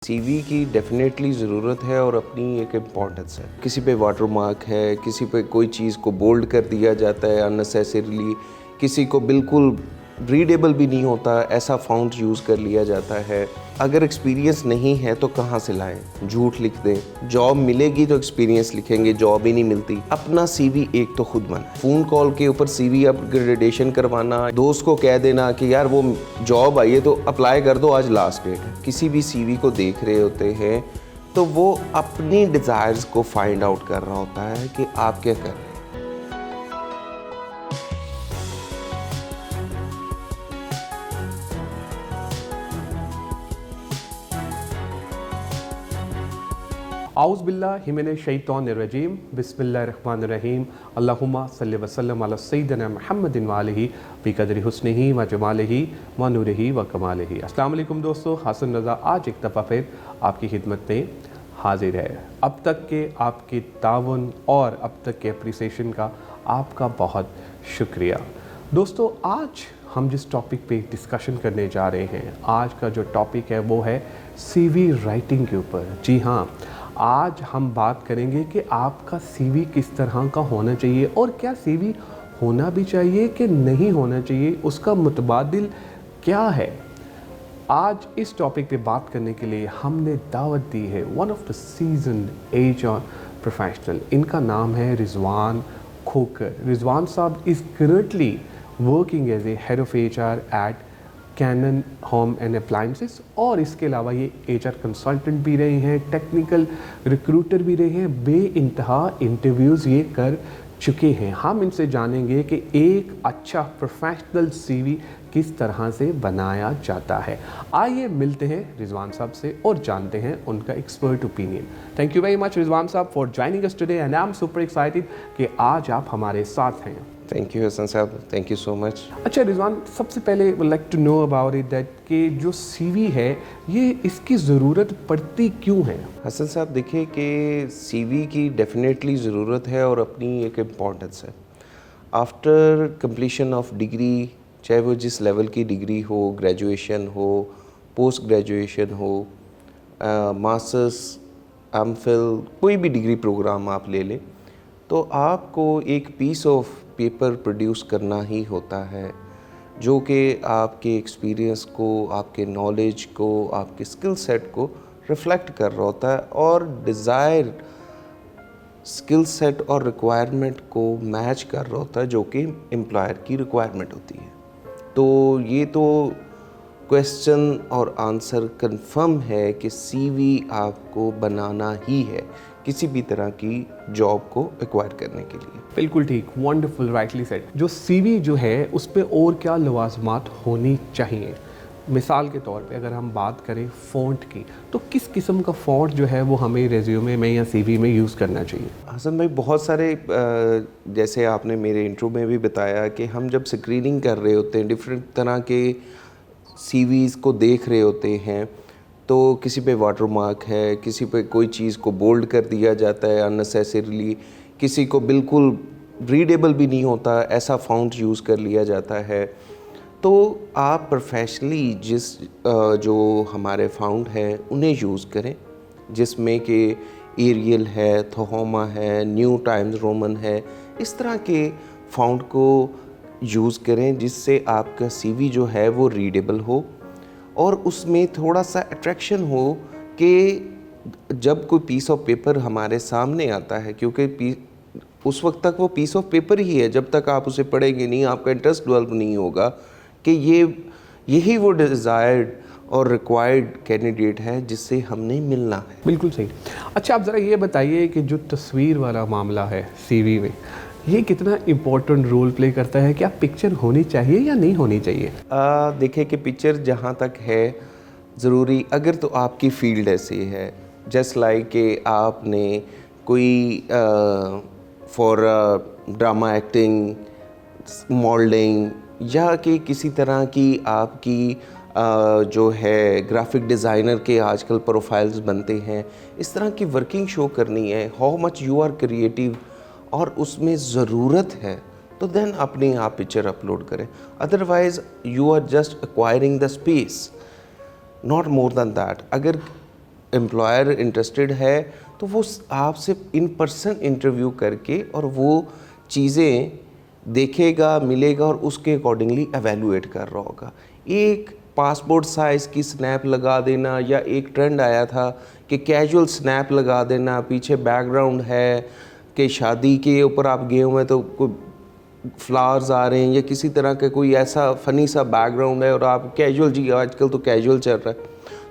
CV की definitely ज़रूरत है और अपनी एक इम्पॉर्टेंस है। किसी पे वाटरमार्क है, किसी पे कोई चीज़ को बोल्ड कर दिया जाता है अननेसेसरीली, किसी को बिल्कुल रीडेबल भी नहीं होता, ऐसा फ़ॉन्ट यूज़ कर लिया जाता है। अगर एक्सपीरियंस नहीं है तो कहाँ से लाएं? झूठ लिख दें। जॉब मिलेगी तो एक्सपीरियंस लिखेंगे, जॉब ही नहीं मिलती। अपना सीवी एक तो खुद बनाए। फ़ोन कॉल के ऊपर सीवी अपग्रेडेशन करवाना, दोस्त को कह देना कि यार वो जॉब आई है तो अप्लाई कर दो, आज लास्ट डेट है। किसी भी सीवी को देख रहे होते हैं तो वो अपनी डिज़ायर्स को फाइंड आउट कर रहा होता है कि आप क्या कर रहे हैं। आउज़ बिल्लाहि हिमिनश शैतानिर्रजीम बिस्मिल्लाहिर्रहमानिर्रहीम अल्लाहुम्मा सल्लि व सल्लिम अला सय्यिदिना मुहम्मदिन व आलिहि बिक़द्रि हुस्निही व जमालिही व नूरिही व कमालिही। अस्सलाम वालेकुम दोस्तों, हसन रज़ा आज एक दफ़ा फिर आपकी खिदमत में हाजिर है। अब तक के आपके तावन और अब तक के अप्रिसिएशन का आपका बहुत शुक्रिया। दोस्तों, आज हम जिस टॉपिक पे डिस्कशन करने जा रहे हैं, आज का जो टॉपिक है वो है सीवी राइटिंग के ऊपर। जी हाँ, आज हम बात करेंगे कि आपका सीवी किस तरह का होना चाहिए और क्या सीवी होना भी चाहिए कि नहीं होना चाहिए, उसका मुतबादिल क्या है। आज इस टॉपिक पे बात करने के लिए हमने दावत दी है one of the seasoned HR professional. इनका नाम है रिजवान खोकर। रिजवान साहब is currently working as a head of HR at Canon home and appliances, और इसके अलावा ये एचआर कंसल्टेंट भी रहे हैं, टेक्निकल रिक्रूटर भी रहे हैं, बेइंतहा इंटरव्यूज़ ये कर चुके हैं। हम इनसे जानेंगे कि एक अच्छा प्रोफेशनल सीवी किस तरह से बनाया जाता है। आइए मिलते हैं रिजवान साहब से और जानते हैं उनका expert opinion. Thank you very much Rizwan sahab for joining us today and I am super excited कि आज आप हमारे साथ हैं। थैंक यू हसन साहब, थैंक यू सो मच। अच्छा रिजवान, सबसे पहले would like to know about it that कि जो सीवी है ये इसकी ज़रूरत पड़ती क्यों है? हसन साहब देखिए कि सीवी की डेफिनेटली ज़रूरत है और अपनी एक इम्पॉर्टेंस है। आफ्टर कंप्लीशन ऑफ डिग्री, चाहे वो जिस लेवल की डिग्री हो, ग्रेजुएशन हो, पोस्ट ग्रेजुएशन हो, मास्टर्स, एमफिल, कोई भी डिग्री प्रोग्राम आप ले लें, तो आपको एक पीस ऑफ पेपर प्रोड्यूस करना ही होता है जो कि आपके एक्सपीरियंस को, आपके नॉलेज को, आपके स्किल सेट को रिफ्लेक्ट कर रहा होता है और डिज़ायर स्किल सेट और रिक्वायरमेंट को मैच कर रहा होता है जो कि एम्प्लॉयर की रिक्वायरमेंट होती है। तो ये तो क्वेश्चन और आंसर कंफर्म है कि सीवी आपको बनाना ही है किसी भी तरह की जॉब को एक्वायर करने के लिए। बिल्कुल ठीक, वंडरफुल, राइटली सेड। जो सीवी जो है उस पे और क्या लवाजमात होनी चाहिए? मिसाल के तौर पे अगर हम बात करें फ़ॉन्ट की, तो किस किस्म का फ़ॉन्ट जो है वो हमें रेज्यूमे में या सीवी में यूज़ करना चाहिए? हसन भाई, बहुत सारे जैसे आपने मेरे इंट्रो में भी बताया कि हम जब स्क्रीनिंग कर रहे होते हैं, डिफरेंट तरह के सीवीज़ को देख रहे होते हैं, तो किसी पे वाटरमार्क है, किसी पे कोई चीज़ को बोल्ड कर दिया जाता है अननेसेसरीली, किसी को बिल्कुल रीडेबल भी नहीं होता, ऐसा फ़ॉन्ट यूज़ कर लिया जाता है। तो आप प्रोफेशनली जो हमारे फ़ॉन्ट हैं उन्हें यूज़ करें, जिसमें कि एरियल है, थोहोमा है, न्यू टाइम्स रोमन है, इस तरह के फ़ॉन्ट को यूज़ करें जिससे आपका सीवी जो है वो रीडेबल हो और उसमें थोड़ा सा अट्रैक्शन हो कि जब कोई पीस ऑफ पेपर हमारे सामने आता है, क्योंकि उस वक्त तक वो पीस ऑफ पेपर ही है, जब तक आप उसे पढ़ेंगे नहीं, आपका इंटरेस्ट डेवलप नहीं होगा कि यही वो डिज़ायर्ड और रिक्वायर्ड कैंडिडेट है जिससे हमने मिलना है। बिल्कुल सही। अच्छा, आप ज़रा ये बताइए कि जो तस्वीर वाला मामला है सीवी में, ये कितना इम्पोर्टेंट रोल प्ले करता है? क्या पिक्चर होनी चाहिए या नहीं होनी चाहिए? देखिए कि पिक्चर जहाँ तक है ज़रूरी, अगर तो आपकी फील्ड ऐसी है, जस्ट लाइक कि आपने कोई फॉर ड्रामा एक्टिंग, मॉडलिंग या कि किसी तरह की आपकी जो है ग्राफिक डिज़ाइनर के आजकल प्रोफाइल्स बनते हैं, इस तरह की वर्किंग शो करनी है, how much you are creative और उसमें ज़रूरत है, तो देन अपने आप पिक्चर अपलोड करें। Otherwise you are just acquiring the space, not more than that. अगर एम्प्लॉयर इंटरेस्टेड है तो वो आपसे इन पर्सन इंटरव्यू करके और वो चीज़ें देखेगा, मिलेगा और उसके अकॉर्डिंगली एवेलुएट कर रहा होगा। एक पासपोर्ट साइज़ की स्नैप लगा देना, या एक ट्रेंड आया था कि कैजुअल स्नैप लगा देना, पीछे बैकग्राउंड है कि शादी के ऊपर आप गए हुए हैं तो कोई फ्लावर्स आ रहे हैं या किसी तरह का कोई ऐसा फ़नी सा बैकग्राउंड है और आप कैजुअल, जी आजकल तो कैजुअल चल रहा है,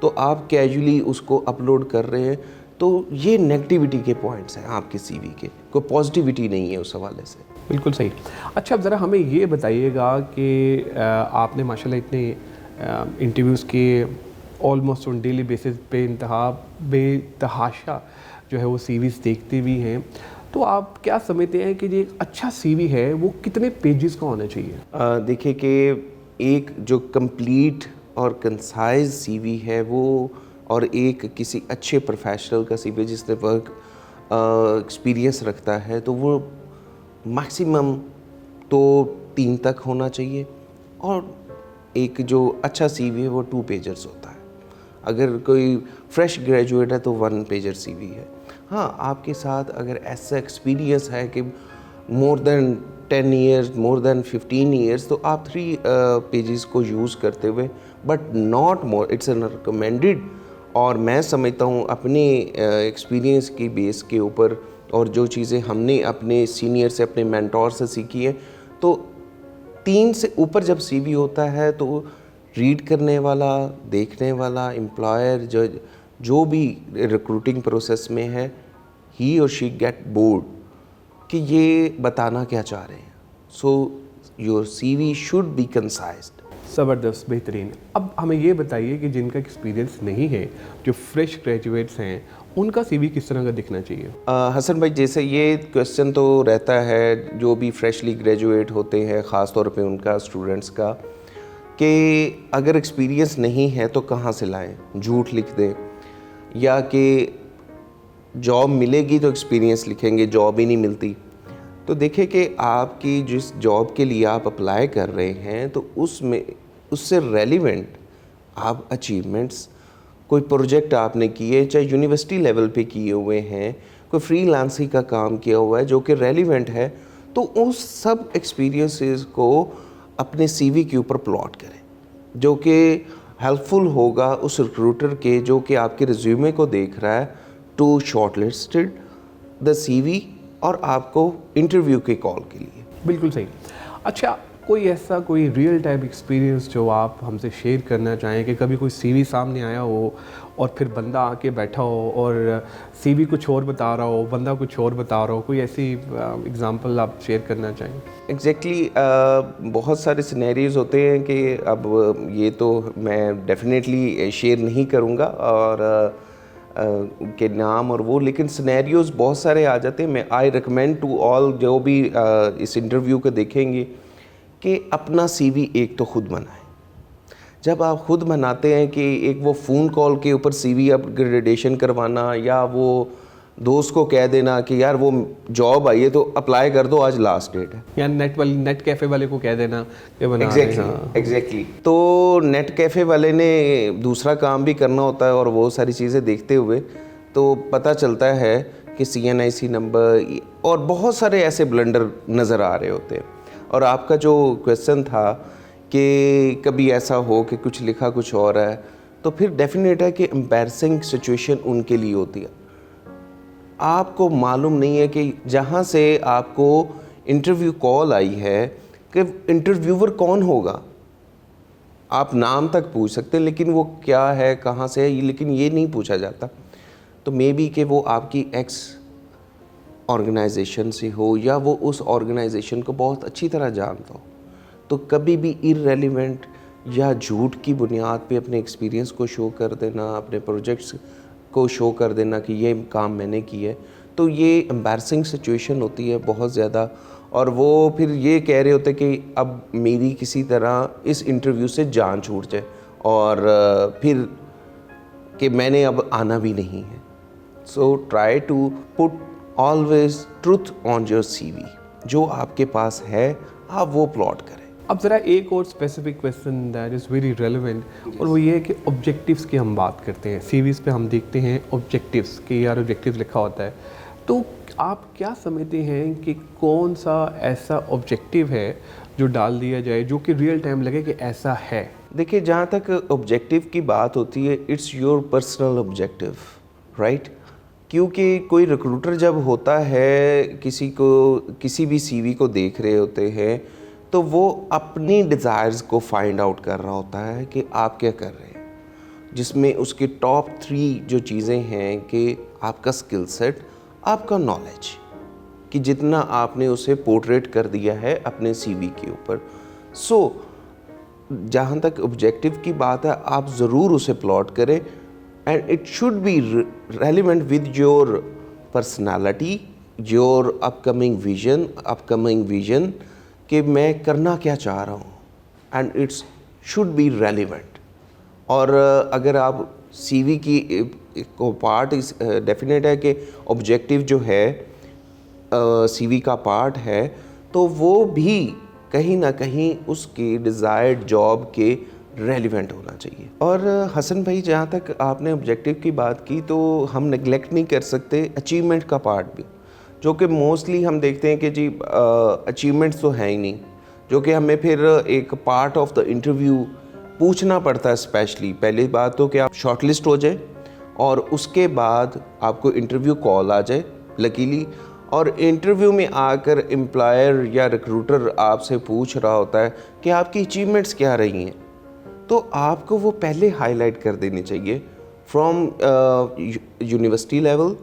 तो आप कैजुअली उसको अपलोड कर रहे हैं। तो ये नेगेटिविटी के पॉइंट्स हैं आपके सीवी के, कोई पॉजिटिविटी नहीं है उस हवाले से। बिल्कुल सही। अच्छा, अब ज़रा हमें ये बताइएगा कि आपने माशाल्लाह इतने इंटरव्यूज़ किए, ऑलमोस्ट ऑन डेली बेसिस पे बेतहाशा जो है वो सीवीज़ देखते भी हैं, तो आप क्या समझते हैं कि जो एक अच्छा सीवी है वो कितने पेजेस का होना चाहिए? देखिए कि एक जो कंप्लीट और कंसाइज सीवी है वो, और एक किसी अच्छे प्रोफेशनल का सीवी जिसने वर्क एक्सपीरियंस रखता है, तो वो मैक्सिमम तो 3 तक होना चाहिए, और एक जो अच्छा सीवी है वो 2 पेजर्स होता है। अगर कोई फ्रेश ग्रेजुएट है तो 1 पेजर सीवी है। हाँ, आपके साथ अगर ऐसा एक्सपीरियंस है कि more than 10 years, more than 15 years, तो आप 3 पेजेस को यूज़ करते हुए, but not more, it's an recommended. और मैं समझता हूँ अपने एक्सपीरियंस की बेस के ऊपर और जो चीज़ें हमने अपने सीनियर से, अपने मेंटोर से सीखी हैं, तो 3 से ऊपर जब सीवी होता है तो रीड करने वाला, देखने वाला एम्प्लॉयर जो भी रिक्रूटिंग प्रोसेस में है, ही और शी गेट बोर्ड कि ये बताना क्या चाह रहे हैं। So your CV should be concised. ज़बरदस्त, बेहतरीन। अब हमें ये बताइए कि जिनका एक्सपीरियंस नहीं है, जो फ्रेश ग्रेजुएट्स हैं, उनका सीवी किस तरह का दिखना चाहिए? हसन भाई, जैसे ये क्वेश्चन तो रहता है जो भी फ्रेशली ग्रेजुएट होते हैं, ख़ास तौर पे उनका, स्टूडेंट्स का, कि अगर एक्सपीरियंस नहीं है तो कहाँ से लाएं, झूठ लिख दें, या कि जॉब मिलेगी तो एक्सपीरियंस लिखेंगे, जॉब ही नहीं मिलती। तो देखिए कि आपकी जिस जॉब के लिए आप अप्लाई कर रहे हैं तो उसमें उससे रेलिवेंट आप अचीवमेंट्स, कोई प्रोजेक्ट आपने किए, चाहे यूनिवर्सिटी लेवल पे किए हुए हैं, कोई फ्रीलांसिंग का काम किया हुआ है जो कि रेलिवेंट है, तो उस सब एक्सपीरियंसेस को अपने सीवी के ऊपर प्लॉट करें, जो कि हेल्पफुल होगा उस रिक्रूटर के जो कि आपके रिज्यूमे को देख रहा है, टू शॉर्टलिस्टेड द सीवी और आपको इंटरव्यू के कॉल के लिए। बिल्कुल सही। अच्छा, कोई ऐसा कोई रियल टाइम एक्सपीरियंस जो आप हमसे शेयर करना चाहें कि कभी कोई सीवी सामने आया हो और फिर बंदा आके बैठा हो और सीवी कुछ और बता रहा हो, बंदा कुछ और बता रहा हो, कोई ऐसी एग्जांपल आप शेयर करना चाहें? एग्जैक्टली बहुत सारे सिनेरियोज़ होते हैं कि अब ये तो मैं डेफिनेटली शेयर नहीं करूँगा और के नाम और वो, लेकिन सिनेरियोज़ बहुत सारे आ जाते हैं। मैं आई रिकमेंड टू ऑल जो भी इस इंटरव्यू को देखेंगे कि अपना सीवी एक तो खुद बनाएं। जब आप खुद बनाते हैं कि एक वो फ़ोन कॉल के ऊपर सीवी अपग्रेडेशन करवाना, या वो दोस्त को कह देना कि यार वो जॉब आई है तो अप्लाई कर दो, आज लास्ट डेट है, या नेट कैफ़े वाले को कह देना कि बना रहे हैं। हाँ। एग्जैक्टली। तो नेट कैफ़े वाले ने दूसरा काम भी करना होता है और वो सारी चीज़ें देखते हुए तो पता चलता है कि CNIC नंबर और बहुत सारे ऐसे ब्लंडर नज़र आ रहे होते हैं। और आपका जो क्वेश्चन था कि कभी ऐसा हो कि कुछ लिखा कुछ और है, तो फिर डेफिनेट है कि एम्बैरसिंग सिचुएशन उनके लिए होती है। आपको मालूम नहीं है कि जहाँ से आपको इंटरव्यू कॉल आई है कि इंटरव्यूअर कौन होगा। आप नाम तक पूछ सकते हैं लेकिन वो क्या है, कहाँ से है, लेकिन ये नहीं पूछा जाता। तो मे बी कि वो आपकी एक्स ऑर्गेनाइजेशन से हो या वो उस ऑर्गेनाइजेशन को बहुत अच्छी तरह जानता हो। तो कभी भी इररेलेवेंट या झूठ की बुनियाद पे अपने एक्सपीरियंस को शो कर देना, अपने प्रोजेक्ट्स को शो कर देना कि ये काम मैंने किया है, तो ये एम्बैरसिंग सिचुएशन होती है बहुत ज़्यादा। और वो फिर ये कह रहे होते कि अब मेरी किसी तरह इस इंटरव्यू से जान छूट जाए और फिर कि मैंने अब आना भी नहीं है। So try to put always truth on your CV. जो आपके पास है आप वो प्लॉट करें। अब ज़रा एक और specific question that is very relevant और वो ये है कि ऑब्जेक्टिव्स की हम बात करते हैं, सीवीज़ पे हम देखते हैं ऑब्जेक्टिव्स कि यार ऑब्जेक्टिव लिखा होता है, तो आप क्या समझते हैं कि कौन सा ऐसा ऑब्जेक्टिव है जो डाल दिया जाए जो कि रियल टाइम लगे कि ऐसा है? देखिए, जहाँ तक ऑब्जेक्टिव की बात होती है, it's your personal objective, right? क्योंकि कोई रिक्रूटर जब होता है किसी भी सीवी को देख रहे होते हैं, तो वो अपनी डिज़ायर्स को फाइंड आउट कर रहा होता है कि आप क्या कर रहे हैं, जिसमें उसके टॉप 3 जो चीज़ें हैं कि आपका स्किल सेट, आपका नॉलेज, कि जितना आपने उसे पोर्ट्रेट कर दिया है अपने सीवी के ऊपर। जहाँ तक ऑब्जेक्टिव की बात है, आप ज़रूर उसे प्लॉट करें and it should be relevant with your personality, your upcoming vision कि मैं करना क्या चाह रहा हूँ, and it's should be relevant. और अगर आप सीवी की को पार्ट इस डेफिनेट है कि ऑब्जेक्टिव जो है सीवी का पार्ट है, तो वो भी कहीं ना कहीं उसकी डिज़ायर्ड जॉब के रेलिवेंट होना चाहिए। और हसन भाई, जहाँ तक आपने ऑब्जेक्टिव की बात की, तो हम नेगलेक्ट नहीं कर सकते अचीवमेंट का पार्ट भी, जो कि मोस्टली हम देखते हैं कि जी अचीवमेंट्स तो हैं ही नहीं, जो कि हमें फिर एक पार्ट ऑफ द इंटरव्यू पूछना पड़ता है। स्पेशली पहली बात तो कि आप शॉर्टलिस्ट हो जाए और उसके बाद आपको इंटरव्यू कॉल आ जाए लकीली, और इंटरव्यू में आकर एम्प्लॉयर या रिक्रूटर आपसे पूछ रहा होता है कि आपकी अचीवमेंट्स क्या रही हैं, तो आपको वो पहले हाईलाइट कर देनी चाहिए from university level,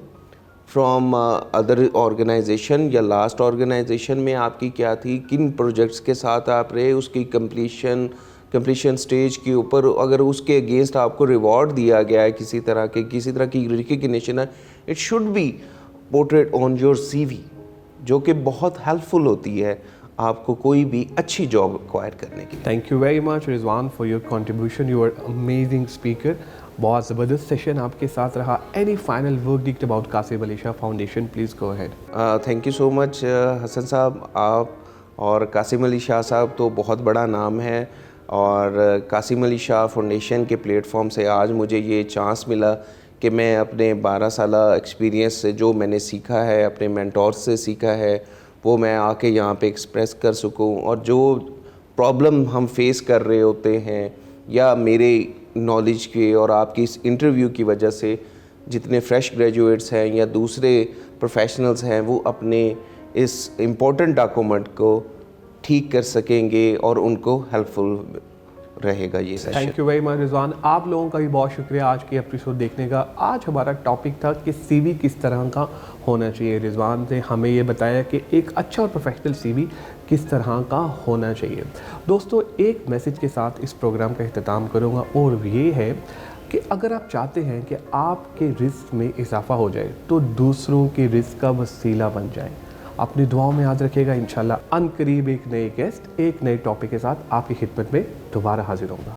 from other organisation या लास्ट ऑर्गेनाइजेशन में आपकी क्या थी, किन प्रोजेक्ट्स के साथ आप रहे, उसकी कंप्लीशन स्टेज के ऊपर, अगर उसके अगेंस्ट आपको रिवॉर्ड दिया गया है किसी तरह की रिकग्निशन है, it should be portrait on your CV, जो कि बहुत हेल्पफुल होती है आपको कोई भी अच्छी जॉब एक्वायर करने की। Thank you very much Rizwan for your contribution, you are amazing speaker. बहुत ज़बरदस्त सेशन आपके साथ रहा। Any final verdict about Qasim Ali Shah foundation, please go ahead. Thank you so much Hasan साहब, आप और कासिम अली शाह साहब तो बहुत बड़ा नाम है, और कासिम अली शाह फाउंडेशन के प्लेटफॉर्म से आज मुझे ये चांस मिला कि मैं अपने 12 साल एक्सपीरियंस से जो मैंने सीखा है, अपने मेंटोर्स से सीखा है, वो मैं आके यहाँ पे एक्सप्रेस कर सकूँ। और जो प्रॉब्लम हम फेस कर रहे होते हैं, या मेरे नॉलेज के और आपकी इस इंटरव्यू की वजह से जितने फ्रेश ग्रेजुएट्स हैं या दूसरे प्रोफेशनल्स हैं, वो अपने इस इम्पोर्टेंट डॉक्यूमेंट को ठीक कर सकेंगे और उनको हेल्पफुल रहेगा ये session. Thank you very much Rizwan, आप लोगों का भी बहुत शुक्रिया आज के एपिसोड देखने का। आज हमारा टॉपिक था कि सीवी किस तरह का होना चाहिए। रिजवान ने हमें ये बताया कि एक अच्छा और प्रोफेशनल सीवी किस तरह का होना चाहिए। दोस्तों, एक मैसेज के साथ इस प्रोग्राम का इख्तिताम करूँगा, और ये है कि अगर आप चाहते हैं कि आपके रिस्क में इजाफा हो जाए तो दूसरों के रिस्क का वसीला बन जाए। अपनी दुआओं में याद रखिएगा। इंशाल्लाह अनकरीब एक नए गेस्ट, एक नए टॉपिक के साथ आपकी खिदमत में दोबारा हाजिर होगा।